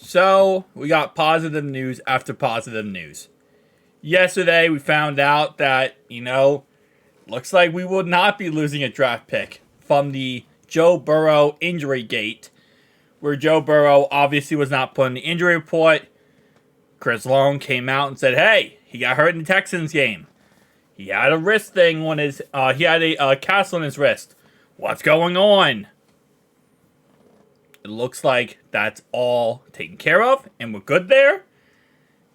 So, we got positive news after positive news. Yesterday, we found out that, looks like we will not be losing a draft pick from the Joe Burrow injury gate, where Joe Burrow obviously was not put in the injury report. Chris Long came out and said, hey, he got hurt in the Texans game. He had a wrist thing on his, he had a cast on his wrist. What's going on? It looks like that's all taken care of, and we're good there.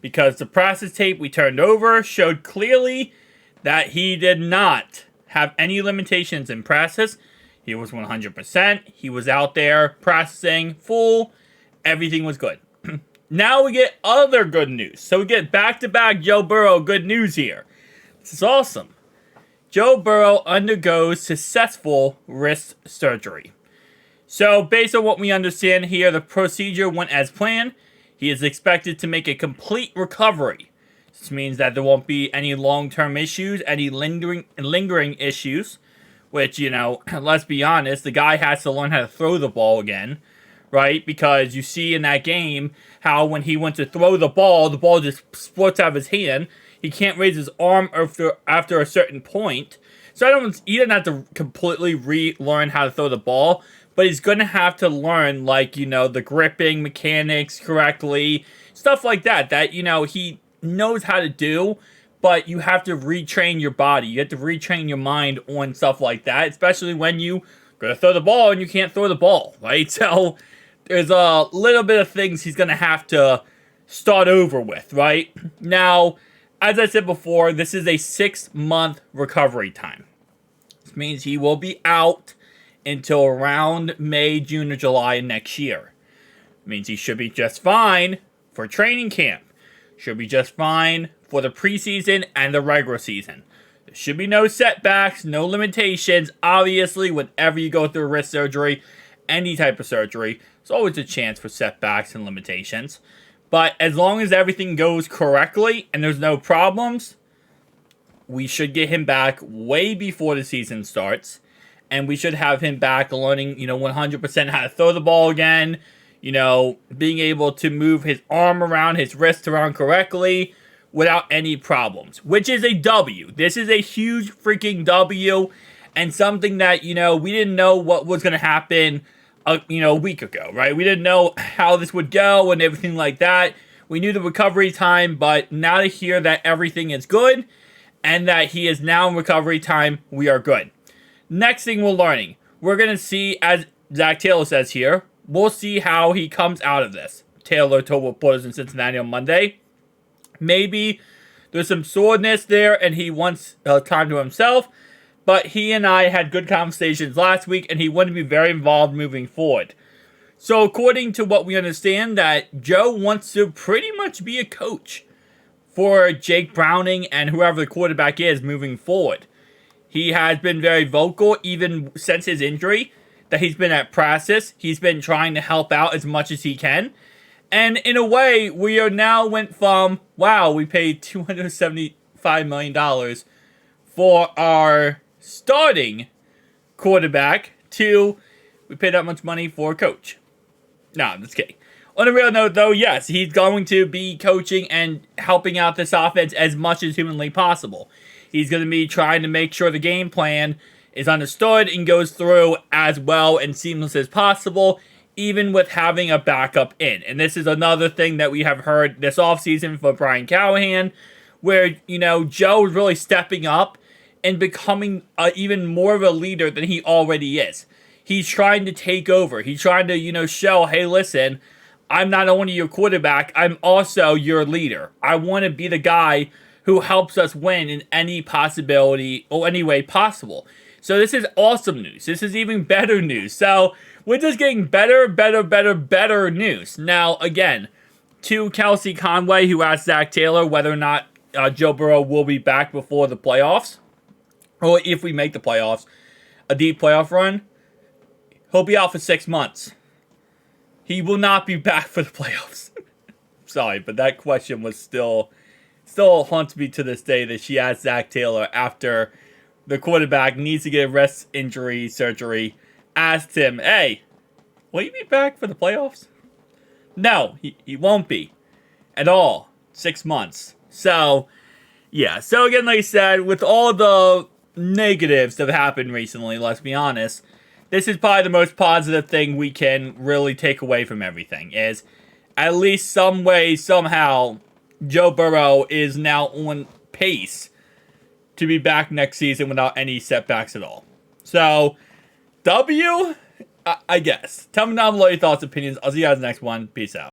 Because the practice tape we turned over showed clearly that he did not have any limitations in practice. He was 100%. He was out there practicing full. Everything was good. Now we get other good news. So we get back-to-back Joe Burrow good news here. This is awesome. Joe Burrow undergoes successful wrist surgery. So, based on what we understand here, the procedure went as planned. He is expected to make a complete recovery. This means that there won't be any long-term issues, any lingering issues. Which, let's be honest, the guy has to learn how to throw the ball again. Right? Because you see in that game how when he went to throw the ball just splits out of his hand. He can't raise his arm after a certain point. So he doesn't have to completely relearn how to throw the ball. But he's going to have to learn, the gripping mechanics correctly. Stuff like that, he knows how to do. But you have to retrain your body. You have to retrain your mind on stuff like that. Especially when you going to throw the ball and you can't throw the ball, right? So, there's a little bit of things he's going to have to start over with, right? Now, as I said before, this is a 6-month recovery time. This means he will be out until around May, June, or July next year. It means he should be just fine for training camp. Should be just fine for the preseason and the regular season. There should be no setbacks, no limitations. Obviously, whenever you go through wrist surgery, any type of surgery, there's always a chance for setbacks and limitations. But as long as everything goes correctly and there's no problems, we should get him back way before the season starts. And we should have him back learning, 100% how to throw the ball again. Being able to move his arm around, his wrist around correctly without any problems. Which is a W. This is a huge freaking W. And something that, we didn't know what was going to happen, a week ago, right? We didn't know how this would go and everything like that. We knew the recovery time, but now to hear that everything is good and that he is now in recovery time, we are good. Next thing we're learning, we're going to see, as Zach Taylor says here, we'll see how he comes out of this. Taylor told reporters in Cincinnati on Monday. Maybe there's some soreness there and he wants time to himself. But he and I had good conversations last week and he wanted to be very involved moving forward. So according to what we understand, that Joe wants to pretty much be a coach for Jake Browning and whoever the quarterback is moving forward. He has been very vocal, even since his injury, that he's been at practice. He's been trying to help out as much as he can. And in a way, we are now went from, wow, we paid $275 million for our starting quarterback to, we paid that much money for a coach. No, I'm just kidding. On a real note, though, yes, he's going to be coaching and helping out this offense as much as humanly possible. He's going to be trying to make sure the game plan is understood and goes through as well and seamless as possible, even with having a backup in. And this is another thing that we have heard this offseason from Brian Callahan, where, Joe is really stepping up and becoming even more of a leader than he already is. He's trying to take over. He's trying to, show, hey, listen, I'm not only your quarterback, I'm also your leader. I want to be the guy who helps us win in any possibility or any way possible. So this is awesome news. This is even better news. So we're just getting better news. Now, again, to Kelsey Conway, who asked Zach Taylor whether or not Joe Burrow will be back before the playoffs, or if we make the playoffs, a deep playoff run, he'll be out for 6 months. He will not be back for the playoffs. Sorry, but that question was still haunts me to this day that she asked Zach Taylor after the quarterback needs to get a wrist injury surgery, asked him, hey, will you be back for the playoffs? No, he won't be at all. 6 months. So, yeah. So, again, like I said, with all the negatives that have happened recently, let's be honest, this is probably the most positive thing we can really take away from everything, is at least some way, somehow, Joe Burrow is now on pace to be back next season without any setbacks at all. So, W, I guess. Tell me down below your thoughts, opinions. I'll see you guys next one. Peace out.